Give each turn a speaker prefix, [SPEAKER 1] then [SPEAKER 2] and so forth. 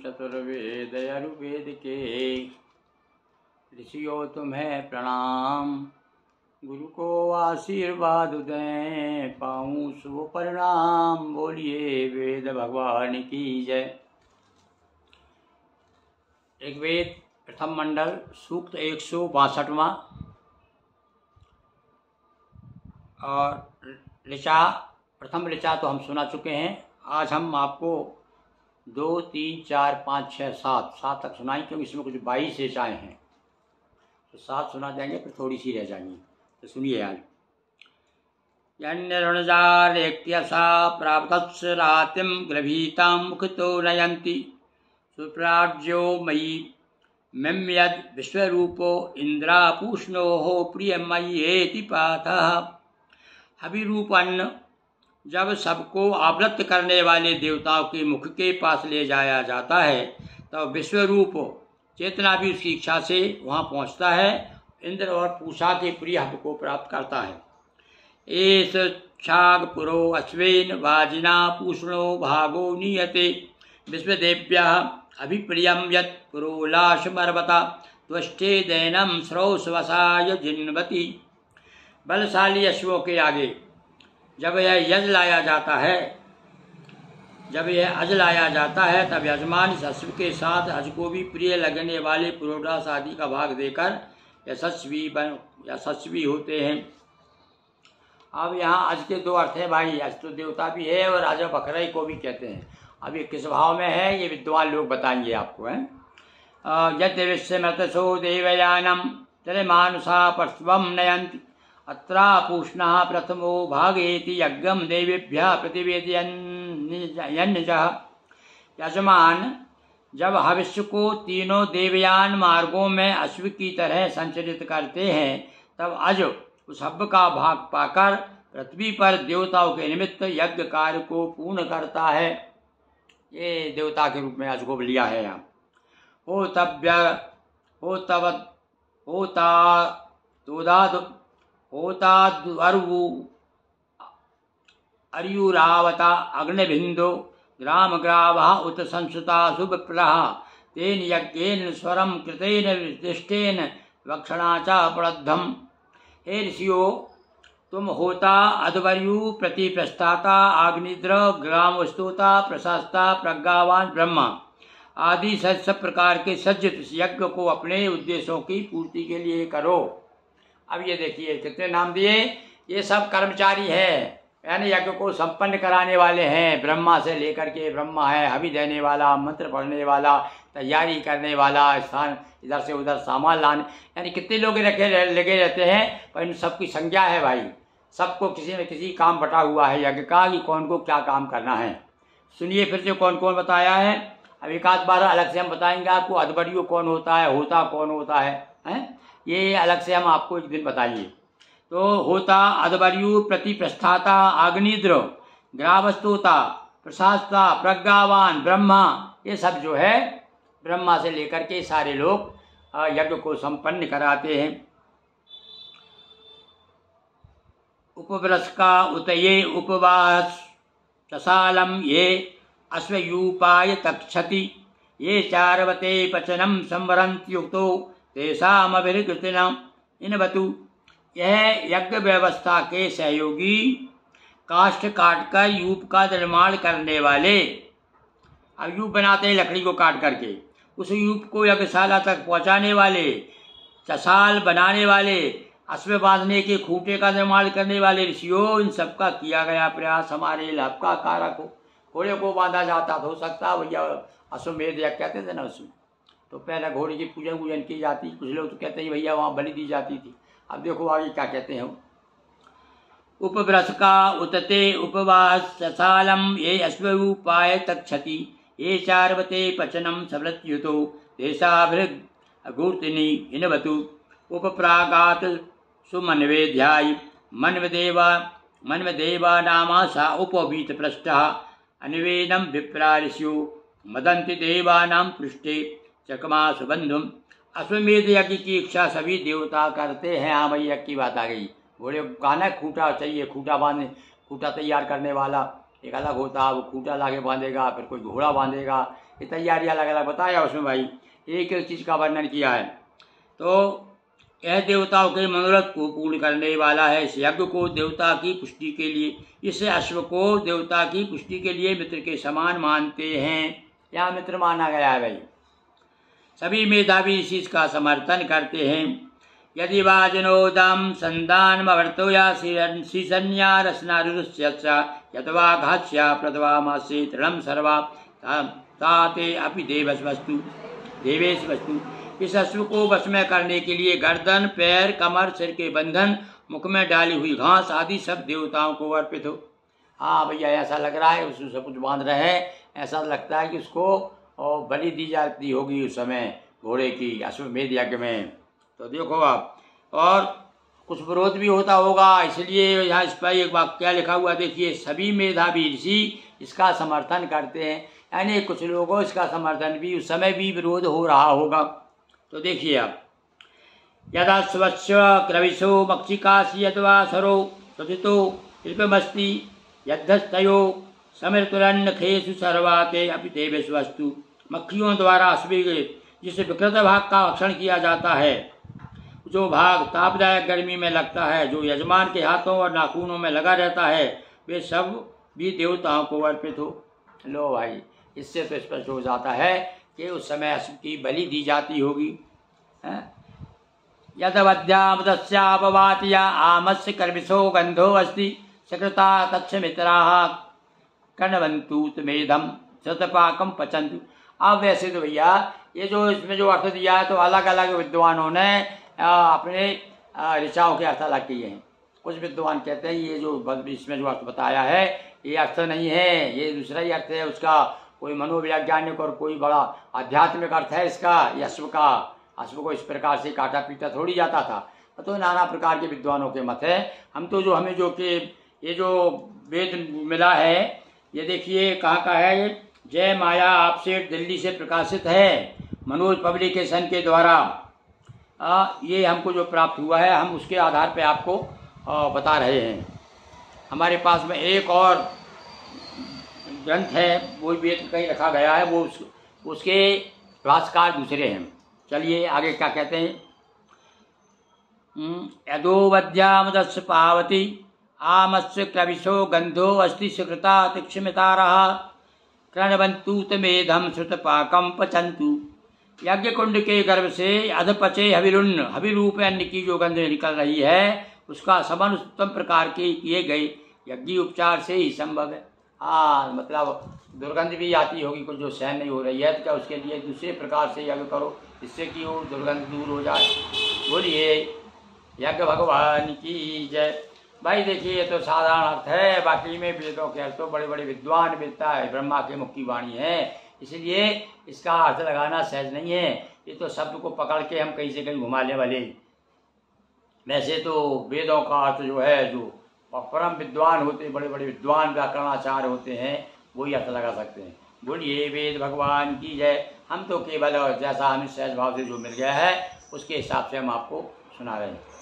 [SPEAKER 1] चतुर्वेद अरुवेद के। ऋषियों तुम्हें प्रणाम, गुरु को आशीर्वाद दें, पाऊँ शुभ परिणाम। बोलिए वेद भगवान की जय। ऋग्वेद प्रथम मंडल सूक्त 162वां और ऋचा प्रथम ऋचा तो हम सुना चुके हैं। आज हम आपको 2, 3, 4, 5, 6, 7 तक सुनाएंगे, क्योंकि इसमें कुछ 22 ऋचाएँ हैं, तो 7 सुना जाएंगे, फिर थोड़ी सी रह जाएंगी। तो सुनिए आज। यन्यरुणजालेक्यसा प्राप्तस् रातिं गृभीतां मुखतो नयन्ति सुप्राज्यो मयि मम्यद् विश्वरूपो इंद्रापूष्णोः प्रियमय्येति पाठः। अभिरूपन्न जब सबको आवृत्त करने वाले देवताओं के मुख के पास ले जाया जाता है, तब विश्वरूप चेतना भी उसकी इच्छा से वहाँ पहुँचता है, इंद्र और पूषा के प्रिय हब को प्राप्त करता है। एष छागपुरो अश्वेन वाजिना पूष्णो भागो नीयते विश्वदेव्याः अभिप्रियं यत् पुरोलाशमर्वता त्वष्टे दैनम स्रौसवसाय जिन्वती। बलशाली अश्वों के आगे जब यह यज लाया जाता है, तब यजमान इस अश्व के साथ अज को भी प्रिय लगने वाले पुरोडास आदि का भाग देकर यशस्वी होते हैं। अब यहाँ अज के 2 अर्थ हैं भाई। अज तो देवता भी है और अज बकरई को भी कहते हैं। अब ये किस भाव में है, ये विद्वान लोग बताएंगे आपको। है यद विश्वमृतसो देवयानम चले मानुषा परस्वम नयंति अत्रा पूष्णः प्रथमो भागेति यज्ञम देवेभ्यः प्रतिवेदयन्निजः। यजमान जब हविष्य को तीनों देवयान मार्गों में अश्व की तरह संचरित करते हैं, तब अज उस हव्य का भाग पाकर पृथ्वी पर देवताओं के निमित्त यज्ञ कार्य को पूर्ण करता है। ये देवता के रूप में अज को लिया है यहाँ। अर्युरावता अग्निभिन्दो ग्रामग्रावः उत संसुता सुविप्रः तेन यज्ञेन स्वरम कृतेन विशिष्टेन वक्षणा च प्रदद्धम्। हे ऋषियों, तुम होता अध्वर्यु प्रतिप्रस्थाता अग्निद्र ग्रामस्तोता प्रशास्ता प्रज्ञावान ब्रह्मा आदि सब प्रकार के सज्जित इस यज्ञ को अपने उद्देश्यों की पूर्ति के लिए करो। अब ये देखिए कितने नाम दिए। ये सब कर्मचारी है, यानी यज्ञ को संपन्न कराने वाले हैं। ब्रह्मा से लेकर के, ब्रह्मा है हवि देने वाला, मंत्र पढ़ने वाला, तैयारी करने वाला, स्थान इधर से उधर सामान लाने, यानी कितने लोग लगे रहते हैं, पर इन सबकी संज्ञा है भाई। सबको किसी न किसी काम बटा हुआ है यज्ञ का, कि कौन को क्या काम करना है। सुनिए फिर से कौन कौन बताया है। अब 1-12 अलग से हम बताएंगे आपको। अध्वर्यु कौन होता है, होता कौन होता है, ये अलग से हम आपको एक दिन बताइए। तो होता अध्वर्यु प्रतिप्रस्थाता अग्निद्र ग्रावस्तोता प्रशास्ता प्रज्ञावान ब्रह्मा, ये सब जो है ब्रह्मा से लेकर के सारे लोग यज्ञ को संपन्न कराते हैं। उपव्रस का उतये उपवास चसालम ये अश्वयूपाय तक्षति ये चारवते पचनम संवरन्त्युक्तो तेषामभिर्कृतिनम इनवतु। यह यज्ञ व्यवस्था के सहयोगी काष्ठ काटकर यूप का निर्माण करने वाले, अब यूप बनाते हैं लकड़ी को काट करके, उस यूप को यज्ञशाला तक पहुंचाने वाले, चसाल बनाने वाले, अश्व बांधने के खूंटे का निर्माण करने वाले ऋषियों, इन सबका किया गया प्रयास हमारे लाभ का कारक हो। घोड़े को बांधा जाता तो हो सकता भैया अश्वमेध यज्ञ कहते थे ना उसमें, तो पहले घोड़े की पूजन की जाती। कुछ लोग तो कहते हैं भैया वहाँ बलि दी जाती थी। अब देखो आगे क्या कहते हैं। उपव्रस का उतते उपवास चसालम ये अश्वरूपाय तक्षति ये चारवते पचनम समृत्युतो देशाभिर्घूर्तिनी इनवतु। उपप्रागात सुमन्वेध्यायी मन्वदेवा नामासा उपवीत पृष्ठः अन्वेदम विप्रा ऋषियो मदंति देवानां पृष्ठे चकमा सुबंधुम। अश्वमेध यज्ञ की इच्छा सभी देवता करते हैं। हाँ भाई यज्ञ की बात आ गई। घोड़े कहना खूंटा चाहिए, खूंटा बांधने, खूंटा तैयार करने वाला, एक अलग होता, वो खूंटा लाके बांधेगा, फिर कोई घोड़ा बांधेगा, ये तैयारी अलग अलग बताया उसमें भाई, एक एक चीज़ का वर्णन किया है। तो यह देवताओं के मनोरथ को पूर्ण करने वाला है। इस यज्ञ को देवता की पुष्टि के लिए, इस अश्व को देवता की पुष्टि के लिए मित्र के समान मानते हैं। यहाँ मित्र माना गया है भाई। सभी मेधावी इसी का समर्थन करते हैं। यदि वाजनोदम संदानमवर्तो या शीशन्या रसनारुष्य यथवा घास्य प्रथवा मासे तृणम सर्वा ताते अपि देवेश वस्तु। इस अश्व को वश में करने के लिए गर्दन, पैर, कमर, सिर के बंधन, मुख में डाली हुई घास आदि सब देवताओं को अर्पित हो। हाँ भैया, ऐसा लग रहा है उसको सब कुछ बांध रहे हैं, ऐसा लगता है कि उसको बलि दी जाती होगी उस समय घोड़े की अश्वमेध यज्ञ में। तो देखो आप, और कुछ विरोध भी होता होगा, इसलिए यहाँ इस पर एक वाक्य क्या लिखा हुआ देखिए, सभी मेधावी ऋषि इसका समर्थन करते हैं, यानी कुछ लोगों इसका समर्थन भी उस समय भी विरोध हो रहा होगा। तो देखिए आप, यदा स्वच्छ क्रविशो मक्षिकासी यदवा सरो प्रथितो कृपमस्ति यद्धस्तयो समृतुरन्न खेसु सर्वाते अपि ते विश्वस्तु। मक्खियों द्वारा अश्वी जिस विकृत भाग का भक्षण किया जाता है, जो भाग तापदायक गर्मी में लगता है, जो यजमान के हाथों और नाखूनों में लगा रहता है, वे सब भी देवताओं को अर्पित हो। लो भाई, इससे तो स्पष्ट हो जाता है कि उस समय अश्व की बलि दी जाती होगी। यदवद्यामदस्यापवातिया आमस्य कर्विशो गंधो अस्ति सकृता तक्षमित्राः कर्णवन्तु तमेधम शतपाकम पचन्तु। अब वैसे तो भैया ये जो इसमें जो अर्थ दिया है, तो अलग अलग विद्वानों ने अपने ऋचाओं के अर्थ अलग किए हैं। कुछ विद्वान कहते हैं ये जो इसमें जो अर्थ बताया है ये अर्थ नहीं है, ये दूसरा ही अर्थ है उसका, कोई मनोवैज्ञानिक और कोई बड़ा आध्यात्मिक अर्थ है इसका। अश्व का, अश्व को इस प्रकार से काटा पीटा थोड़ी जाता था। तो नाना प्रकार के विद्वानों के मत है। हम तो जो हमें जो कि ये जो वेद मिला है, ये देखिए कहाँ का है, ये जय माया आपसे दिल्ली से प्रकाशित है, मनोज पब्लिकेशन के द्वारा ये हमको जो प्राप्त हुआ है, हम उसके आधार पे आपको बता रहे हैं। हमारे पास में एक और ग्रंथ है, वो वेद कहीं रखा गया है, वो उसके भाष्यकार दूसरे हैं। चलिए आगे क्या कहते हैं। यदोवद्यामदस्य पावती आमस्य क्रविशो गंधो अस्ति सुकृता तीक्ष्णमितारः कृण्वन्तु तमेधम श्रुतपाकम पचन्तु। यज्ञ कुंड के गर्भ से अधपचे हविरुन्न, हविरूप अन्न की जो गंध निकल रही है, उसका समन उत्तम प्रकार के किए गए यज्ञ उपचार से ही संभव है। हाँ, मतलब दुर्गंध भी आती होगी कुछ जो सहन नहीं हो रही है, तो क्या उसके लिए दूसरे प्रकार से यज्ञ करो जिससे कि वो दुर्गंध दूर हो जाए। बोलिए यज्ञ भगवान की जय। भाई देखिए, ये तो साधारण अर्थ है, बाकी में वेदों के अर्थ तो बड़े बड़े विद्वान वेदता है, ब्रह्मा के मुख की वाणी है, इसलिए इसका अर्थ लगाना सहज नहीं है। ये तो शब्द को पकड़ के हम कहीं से कहीं घुमाने वाले। वैसे तो वेदों का अर्थ जो है, जो परम विद्वान होते, बड़े बड़े विद्वान व्याकरणाचार्य होते हैं, वही अर्थ लगा सकते हैं। बोलिए वेद भगवान की जय। हम तो केवल जैसा हमें सहज भाव से जो मिल गया है उसके हिसाब से हम आपको सुना रहे हैं।